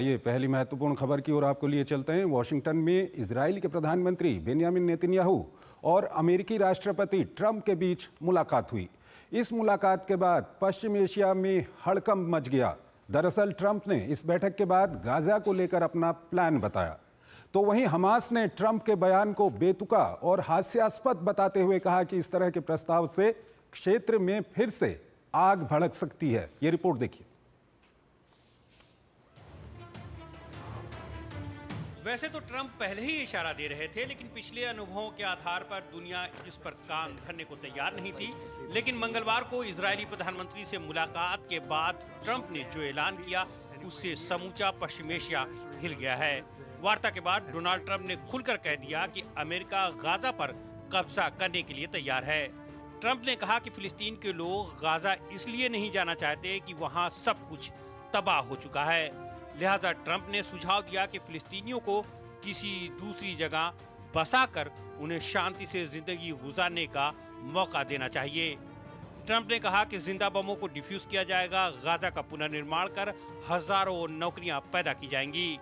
ये पहली महत्वपूर्ण खबर की ओर आपको लिए चलते हैं। वॉशिंगटन में इजराइल के प्रधानमंत्री बेंयामिन नेतन्याहू और अमेरिकी राष्ट्रपति ट्रंप के बीच मुलाकात हुई। इस मुलाकात के बाद पश्चिम एशिया में हड़कंप मच गया। दरअसल ट्रंप ने इस बैठक के बाद गाजा को लेकर अपना प्लान बताया, तो वहीं हमास ने ट्रंप के बयान को बेतुका और हास्यास्पद बताते हुए कहा कि इस तरह के प्रस्ताव से क्षेत्र में फिर से आग भड़क सकती है। ये रिपोर्ट देखिए। वैसे तो ट्रंप पहले ही इशारा दे रहे थे, लेकिन पिछले अनुभवों के आधार पर दुनिया इस पर कान धरने को तैयार नहीं थी। लेकिन मंगलवार को इजरायली प्रधानमंत्री से मुलाकात के बाद ट्रंप ने जो ऐलान किया, उससे समूचा पश्चिम एशिया हिल गया है। वार्ता के बाद डोनाल्ड ट्रंप ने खुलकर कह दिया कि अमेरिका गाजा पर कब्जा करने के लिए तैयार है। ट्रंप ने कहा कि फिलिस्तीन के लोग गाजा इसलिए नहीं जाना चाहते कि वहाँ सब कुछ तबाह हो चुका है। लिहाजा ट्रंप ने सुझाव दिया कि फिलिस्तीनियों को किसी दूसरी जगह बसाकर उन्हें शांति से जिंदगी गुजारने का मौका देना चाहिए। ट्रंप ने कहा कि जिंदा बमों को डिफ्यूज किया जाएगा, गाजा का पुनर्निर्माण कर हजारों नौकरियां पैदा की जाएंगी।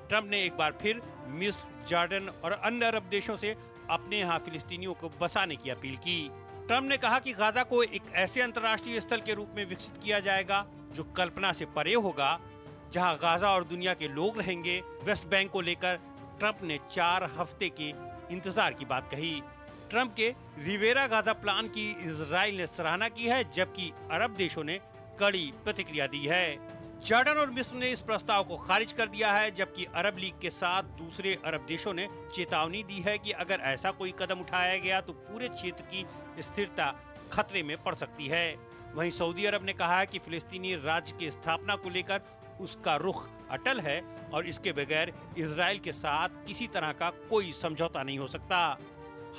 ट्रंप ने एक बार फिर मिस्र, जॉर्डन और अन्य अरब देशों से अपने यहाँ फिलिस्तीनियों को बसाने की अपील की। ट्रंप ने कहा कि गाजा को एक ऐसे अंतर्राष्ट्रीय स्थल के रूप में विकसित किया जाएगा जो कल्पना से परे होगा, जहां गाजा और दुनिया के लोग रहेंगे। वेस्ट बैंक को लेकर ट्रंप ने 4 हफ्ते के इंतजार की बात कही। ट्रंप के रिवेरा गाजा प्लान की इजराइल ने सराहना की है, जबकि अरब देशों ने कड़ी प्रतिक्रिया दी है। जॉर्डन और मिस्र ने इस प्रस्ताव को खारिज कर दिया है, जबकि अरब लीग के साथ दूसरे अरब देशों ने चेतावनी दी है कि अगर ऐसा कोई कदम उठाया गया तो पूरे क्षेत्र की स्थिरता खतरे में पड़ सकती है। वहीं सऊदी अरब ने कहा है कि फिलिस्तीनी राज्य की स्थापना को लेकर उसका रुख अटल है और इसके बगैर इजराइल के साथ किसी तरह का कोई समझौता नहीं हो सकता।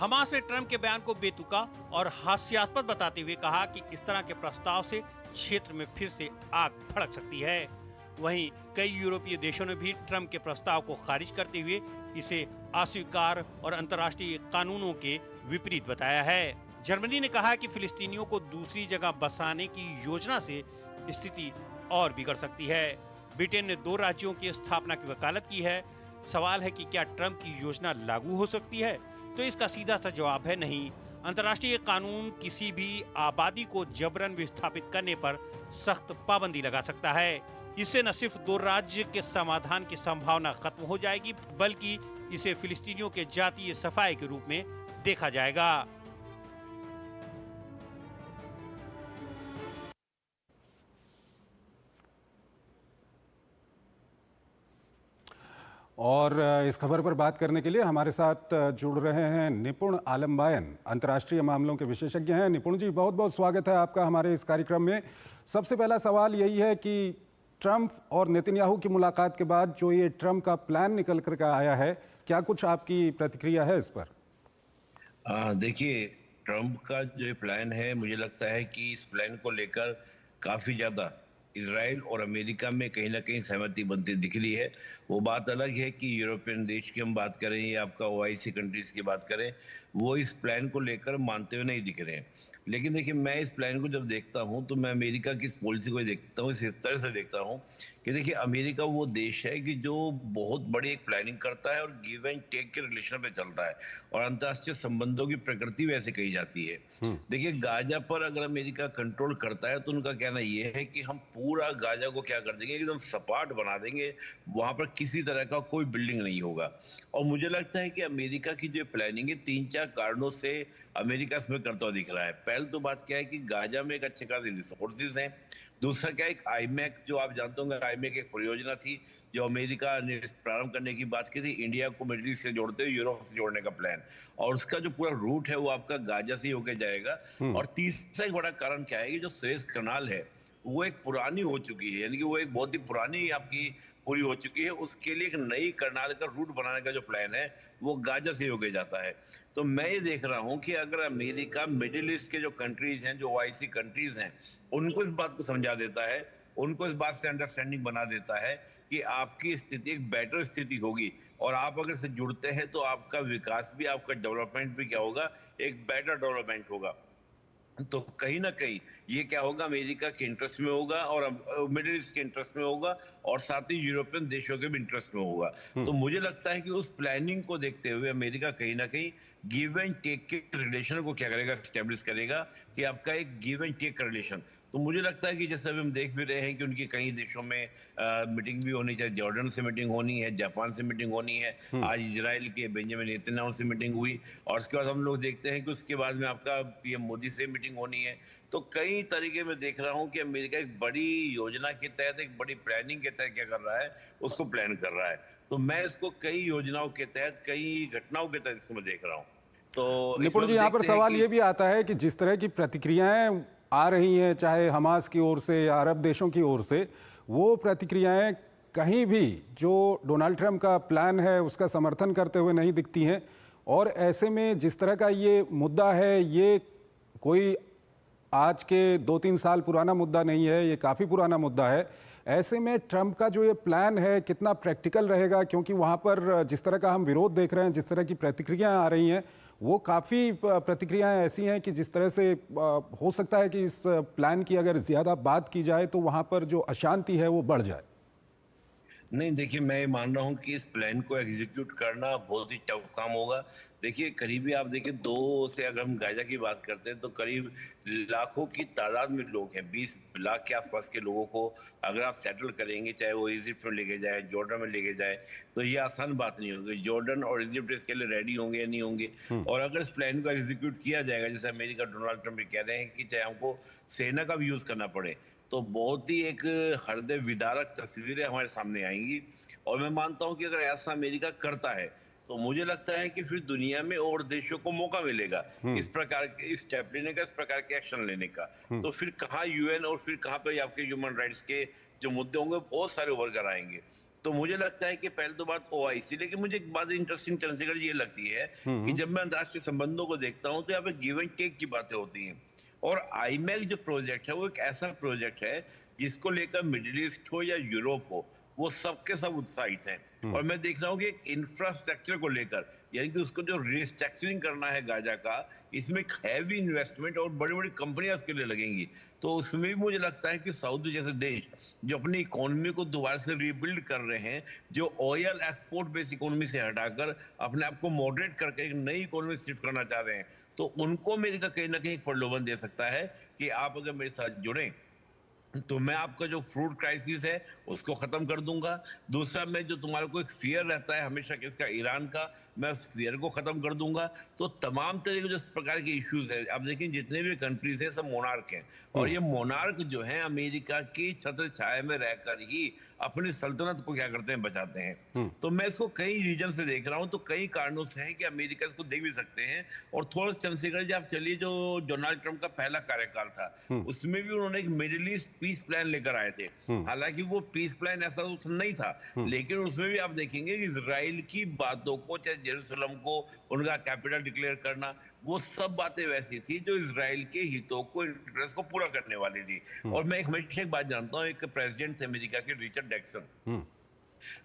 हमास ने ट्रंप के बयान को बेतुका और हास्यास्पद बताते हुए कहा कि इस तरह के प्रस्ताव से क्षेत्र में फिर से आग भड़क सकती है। वहीं कई यूरोपीय देशों ने भी ट्रंप के प्रस्ताव को खारिज करते हुए इसे अस्वीकार और अंतर्राष्ट्रीय कानूनों के विपरीत बताया है। जर्मनी ने कहा कि फिलिस्तीनियों को दूसरी जगह बसाने की योजना से स्थिति और बिगड़ सकती है। ब्रिटेन ने 2 राज्यों की स्थापना की वकालत की है। सवाल है कि क्या ट्रंप की योजना लागू हो सकती है? तो इसका सीधा सा जवाब है नहीं। अंतर्राष्ट्रीय कानून किसी भी आबादी को जबरन विस्थापित करने पर सख्त पाबंदी लगा सकता है। इससे न सिर्फ 2 राज्य के समाधान की संभावना खत्म हो जाएगी, बल्कि इसे फिलिस्तीनियों के जातीय सफाई के रूप में देखा जाएगा। और इस खबर पर बात करने के लिए हमारे साथ जुड़ रहे हैं निपुण आलमबायन, अंतर्राष्ट्रीय मामलों के विशेषज्ञ हैं। निपुण जी, बहुत बहुत स्वागत है आपका हमारे इस कार्यक्रम में। सबसे पहला सवाल यही है कि ट्रंप और नेतन्याहू की मुलाकात के बाद जो ये ट्रंप का प्लान निकल कर आया है, क्या कुछ आपकी प्रतिक्रिया है इस पर? देखिए, ट्रंप का जो प्लान है, मुझे लगता है कि इस प्लान को लेकर काफ़ी ज़्यादा इजराइल और अमेरिका में कहीं ना कहीं सहमति बनती दिख रही है। वो बात अलग है कि यूरोपियन देश की हम बात करें या आपका ओआईसी कंट्रीज़ की बात करें, वो इस प्लान को लेकर मानते हुए नहीं दिख रहे हैं। लेकिन देखिए, मैं इस प्लान को जब देखता हूं तो मैं अमेरिका की इस पॉलिसी को देखता हूं, इस तरह से देखता हूं कि देखिए, अमेरिका वो देश है कि जो बहुत बड़ी एक प्लानिंग करता है और गिव एंड टेक के रिलेशन पे चलता है, और अंतर्राष्ट्रीय संबंधों की प्रकृति वैसे कही जाती है। देखिए, गाजा पर अगर अमेरिका कंट्रोल करता है तो उनका कहना यह है कि हम पूरा गाजा को क्या कर देंगे, एकदम सपाट बना देंगे, वहां पर किसी तरह का कोई बिल्डिंग नहीं होगा। और मुझे लगता है कि अमेरिका की जो प्लानिंग है, 3-4 कारणों से अमेरिका इसमें करता हुआ दिख रहा है। पहले तो बात क्या है कि गाजा में एक अच्छे खासे रिसोर्सेज हैं। दूसरा क्या, एक आईमैक, जो आप जानते होंगे, आईमैक एक परियोजना थी जो अमेरिका ने प्रारंभ करने की बात की थी, इंडिया को मिडिल ईस्ट से जोड़ते हुए यूरोप से जोड़ने का प्लान, और उसका जो पूरा रूट है वो आपका गाजा से ही होके जाएगा। और तीसरा एक बड़ा कारण क्या है कि जो सुएज कनाल है वो एक पुरानी हो चुकी है, यानी कि वो एक बहुत ही पुरानी आपकी पूरी हो चुकी है। उसके लिए एक नई करनाल का रूट बनाने का जो प्लान है वो गाजा से होके जाता है। तो मैं ये देख रहा हूँ कि अगर अमेरिका मिडिल ईस्ट के जो कंट्रीज हैं, जो ओआईसी कंट्रीज हैं, उनको इस बात को समझा देता है, उनको इस बात से अंडरस्टैंडिंग बना देता है कि आपकी स्थिति एक बेटर स्थिति होगी, और आप अगर इससे जुड़ते हैं तो आपका विकास भी, आपका डेवलपमेंट भी क्या होगा, एक बेटर डेवलपमेंट होगा। तो कहीं ना कहीं ये क्या होगा, अमेरिका के इंटरेस्ट में होगा और मिडिल ईस्ट के इंटरेस्ट में होगा और साथ ही यूरोपियन देशों के भी इंटरेस्ट में होगा। तो मुझे लगता है कि उस प्लानिंग को देखते हुए अमेरिका कहीं ना कहीं गिव एंड टेक के रिलेशन को क्या करेगा, स्टेब्लिश करेगा कि आपका एक गिव एंड टेक का रिलेशन। तो मुझे लगता है कि जैसे अभी हम देख भी रहे हैं कि उनकी कई देशों में मीटिंग भी होनी चाहिए, जॉर्डन से मीटिंग होनी है, जापान से मीटिंग होनी है, आज इजराइल के बेंजामिन नेतन्याहू से मीटिंग हुई और उसके बाद हम लोग देखते हैं कि उसके बाद में आपका पीएम मोदी से मीटिंग होनी है। तो कई तरीके में देख रहा हूं कि अमेरिका एक बड़ी योजना के तहत, एक बड़ी प्लानिंग के तहत क्या कर रहा है, उसको प्लान कर रहा है। तो मैं इसको कई योजनाओं के तहत, कई घटनाओं के तहत इसको मैं देख रहा हूँ। तो इस निपुण जी, वक्त यहाँ पर देखते हैं सवाल कि ये भी आता है कि जिस तरह की प्रतिक्रियाएं आ रही हैं, चाहे हमास की ओर से या अरब देशों की ओर से, वो प्रतिक्रियाएं कहीं भी जो डोनाल्ड ट्रंप का प्लान है उसका समर्थन करते हुए नहीं दिखती हैं। और ऐसे में जिस तरह का ये मुद्दा है, ये कोई आज के 2-3 साल पुराना मुद्दा नहीं है, ये काफ़ी पुराना मुद्दा है। ऐसे में ट्रंप का जो ये प्लान है कितना प्रैक्टिकल रहेगा, क्योंकि वहाँ पर जिस तरह का हम विरोध देख रहे हैं, जिस तरह की प्रतिक्रियाएं आ रही हैं, वो काफ़ी प्रतिक्रियाएं ऐसी हैं कि जिस तरह से हो सकता है कि इस प्लान की अगर ज़्यादा बात की जाए तो वहाँ पर जो अशांति है वो बढ़ जाए। नहीं, देखिए मैं ये मान रहा हूँ कि इस प्लान को एग्जीक्यूट करना बहुत ही टफ काम होगा। देखिए करीबी आप देखिए 2 से अगर हम गाजा की बात करते हैं तो करीब लाखों की तादाद में लोग हैं, 20 लाख के आसपास के लोगों को अगर आप सेटल करेंगे, चाहे वो इजिप्ट में लेके जाए, जॉर्डन में लेके जाए, तो ये आसान बात नहीं होगी। जॉर्डन और इजिप्ट इसके लिए रेडी होंगे या नहीं होंगे। और अगर इस प्लान को एग्जीक्यूट किया जाएगा, जैसे अमेरिका डोनाल्ड ट्रंप कह रहे हैं कि चाहे हमको सेना का भी यूज करना पड़े, तो बहुत ही एक हृदय विदारक तस्वीरें हमारे सामने आएंगी। और मैं मानता हूं कि अगर ऐसा अमेरिका करता है तो मुझे लगता है कि फिर दुनिया में और देशों को मौका मिलेगा इस प्रकार के इस स्टेप लेने का, इस प्रकार के एक्शन लेने का। तो फिर कहाँ यूएन और फिर कहाँ पे आपके ह्यूमन राइट्स के जो मुद्दे होंगे बहुत सारे उभर कर आएंगे। तो मुझे लगता है कि पहले तो बात ओआईसी, लेकिन मुझे एक बात इंटरेस्टिंग चंद्रशेखर जी ये लगती है कि जब मैं अंतर्राष्ट्रीय संबंधों को देखता हूँ तो यहाँ पे गिव एंड टेक की बातें होती हैं। और आईमैक जो प्रोजेक्ट है वो एक ऐसा प्रोजेक्ट है जिसको लेकर मिडिल ईस्ट हो या यूरोप हो, वो सबके सब उत्साहित हैं। और मैं देख रहा हूँ कि एक इंफ्रास्ट्रक्चर को लेकर, यानी कि उसको जो रिस्ट्रक्चरिंग करना है गाजा का, इसमें हैवी इन्वेस्टमेंट और बड़ी बड़ी कंपनियां इसके लिए लगेंगी। तो उसमें भी मुझे लगता है कि सऊदी जैसे देश जो अपनी इकोनॉमी को दोबारा से रिबिल्ड कर रहे हैं, जो ऑयल एक्सपोर्ट बेस्ड इकोनॉमी से हटाकर अपने आप को मॉडरेट करके एक नई इकोनॉमी शिफ्ट करना चाह रहे हैं, तो उनको अमेरिका कहीं ना कहीं एक प्रलोभन दे सकता है कि आप अगर मेरे साथ जुड़ें तो मैं आपका जो फ्रूट क्राइसिस है उसको खत्म कर दूंगा। दूसरा, मैं जो तुम्हारे को एक फियर रहता है हमेशा किसका, ईरान का, मैं उस फियर को खत्म कर दूंगा। तो तमाम तरह के जो इस प्रकार के इश्यूज है, आप देखिए जितने भी कंट्रीज है सब मोनार्क हैं और ये मोनार्क जो है अमेरिका की छत्र छाया में रहकर ही अपनी सल्तनत को क्या करते हैं, बचाते हैं। तो मैं इसको कई रीजन से देख रहा हूँ, तो कई कारणों से है कि अमेरिका इसको देख भी सकते हैं। और थोड़ा चंद्रशेखर जी आप चलिए, जो डोनाल्ड ट्रंप का पहला कार्यकाल था उसमें भी उन्होंने एक मिडिल ईस्ट पीस प्लान लेकर आए थे। हालांकि वो पीस प्लान ऐसा नहीं था, लेकिन उसमें भी आप देखेंगे कि इजराइल की बातों को, चाहे जेरूसलम को उनका कैपिटल डिक्लेयर करना, वो सब बातें वैसी थी जो इजराइल के हितों को, इंटरेस्ट को पूरा करने वाली थी। और मैं एक हमेशा एक बात जानता हूँ, एक प्रेसिडेंट थे अमेरिका के, रिचर्ड निक्सन।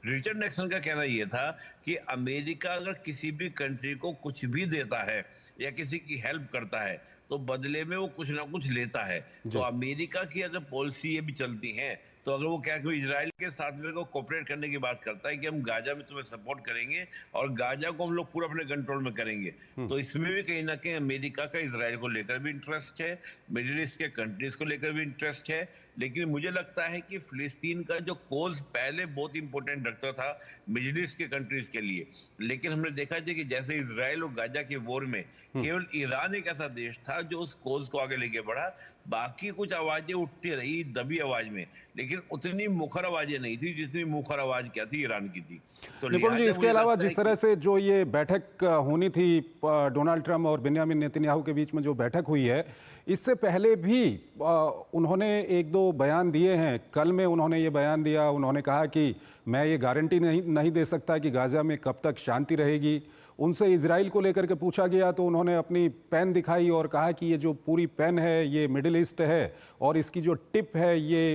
रिचर्ड निक्सन का कहना यह था कि अमेरिका अगर किसी भी कंट्री को कुछ भी देता है या किसी की हेल्प करता है तो बदले में वो कुछ ना कुछ लेता है। तो अमेरिका की अगर पॉलिसी ये भी चलती है, तो अगर वो क्या कोई इजराइल के साथ में को कोऑपरेट करने की बात करता है कि हम गाजा में तुम्हें सपोर्ट करेंगे और गाजा को हम लोग पूरा अपने कंट्रोल में करेंगे, तो इसमें भी कहीं ना कहीं अमेरिका का इजराइल को लेकर भी इंटरेस्ट है, मिडिल ईस्ट के कंट्रीज को लेकर भी इंटरेस्ट है। लेकिन मुझे लगता है कि फिलिस्तीन का जो कोज पहले बहुत इंपॉर्टेंट रखता था मिडिल ईस्ट के कंट्रीज के लिए, लेकिन हमने देखा था कि जैसे इजराइल और गाजा के वॉर में केवल ईरान एक ऐसा देश था जो उस कोज को आगे लेके बढ़ा। बाकी कुछ आवाजें उठती रही दबी आवाज में, लेकिन उतनी मुखर आवाजें नहीं थी जितनी मुखर आवाज क्या थी, ईरान की थी। तो निपुण जी, इसके अलावा जिस तरह से जो ये बैठक होनी थी डोनाल्ड ट्रंप और बेंयामिन नेतन्याहू के बीच में जो बैठक हुई है, इससे पहले भी उन्होंने 1-2 बयान दिए हैं। कल में उन्होंने ये बयान दिया, उन्होंने कहा कि मैं ये गारंटी नहीं दे सकता कि गाजा में कब तक शांति रहेगी। उनसे इजराइल को लेकर के पूछा गया तो उन्होंने अपनी पेन दिखाई और कहा कि ये जो पूरी पेन है ये मिडिल ईस्ट है और इसकी जो टिप है ये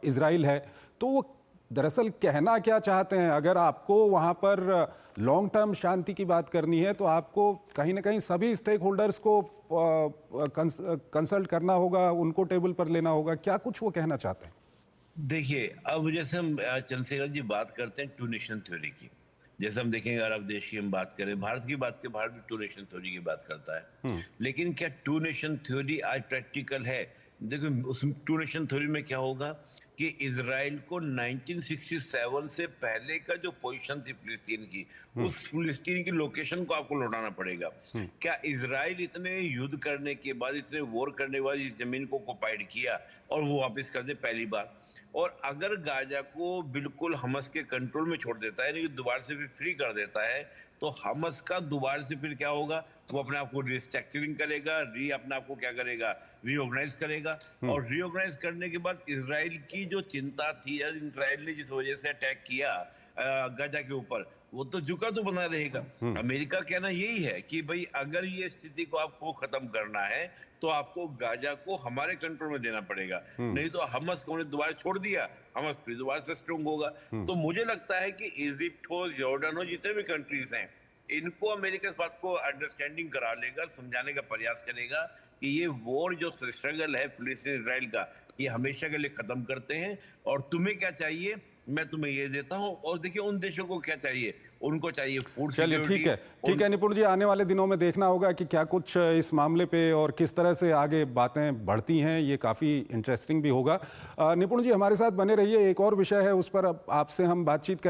इजराइल है। तो वो दरअसल कहना क्या चाहते हैं? अगर आपको वहाँ पर लॉन्ग टर्म शांति की बात करनी है तो आपको कहीं ना कहीं सभी स्टेक होल्डर्स को कंसल्ट करना होगा, उनको टेबल पर लेना होगा। क्या कुछ वो कहना चाहते हैं? देखिए, अब जैसे हम चंद्रशेखर जी बात करते हैं टू नेशन थ्योरी की। जैसे हम देखेंगे अरब देश की हम बात करें, भारत की बात करें, भारत भी टू नेशन थ्योरी की बात करता है। लेकिन क्या टू नेशन थ्योरी आज प्रैक्टिकल है? देखो, उस टू नेशन थ्योरी में क्या होगा कि इजराइल को 1967 से पहले का जो पोजीशन थी फिलिस्तीन की, उस फिलिस्तीन की लोकेशन को आपको लौटाना पड़ेगा। क्या इजराइल इतने युद्ध करने के बाद, इतने वॉर करने के बाद इस जमीन को ऑक्युपाइड किया और वो वापस कर दे? पहली बार। और अगर गाजा को बिल्कुल हमास के कंट्रोल में छोड़ देता है, लेकिन दोबारा से फिर फ्री कर देता है, तो हमास का दोबारा से फिर क्या होगा? वो अपने आप को रिस्ट्रक्चरिंग करेगा, अपने आप को क्या करेगा? रीऑर्गेनाइज करेगा। और रीऑर्गेनाइज करने के बाद इजराइल की जो चिंता थी, या इजराइल ने जिस वजह से अटैक किया गाजा के ऊपर, वो तो झुका तो बना रहेगा। अमेरिका कहना यही है कि भाई अगर ये स्थिति को आपको खत्म करना है तो आपको गाजा को हमारे कंट्रोल में देना पड़ेगा, नहीं तो हमास को दोबारा छोड़ दिया, हमास फिर दोबारा से स्ट्रांग होगा। तो मुझे लगता है कि इजिप्ट हो, जॉर्डन हो, जितने भी कंट्रीज हैं, इनको अमेरिका इस बात को अंडरस्टैंडिंग करा लेगा, समझाने का प्रयास करेगा कि ये वॉर जो स्ट्रगल है फिलिस्तीन इजराइल का, ये हमेशा के लिए खत्म करते हैं। और तुम्हें क्या चाहिए? मैं तुम्हें ये देता हूं। और देखिए, उन देशों को क्या चाहिए? उनको चाहिए फूड चलिए, सिक्योरिटी। ठीक है निपुण जी, आने वाले दिनों में देखना होगा कि क्या कुछ इस मामले पे और किस तरह से आगे बातें बढ़ती हैं। ये काफ़ी इंटरेस्टिंग भी होगा। निपुण जी हमारे साथ बने रहिए, एक और विषय है उस पर अब आपसे हम बातचीत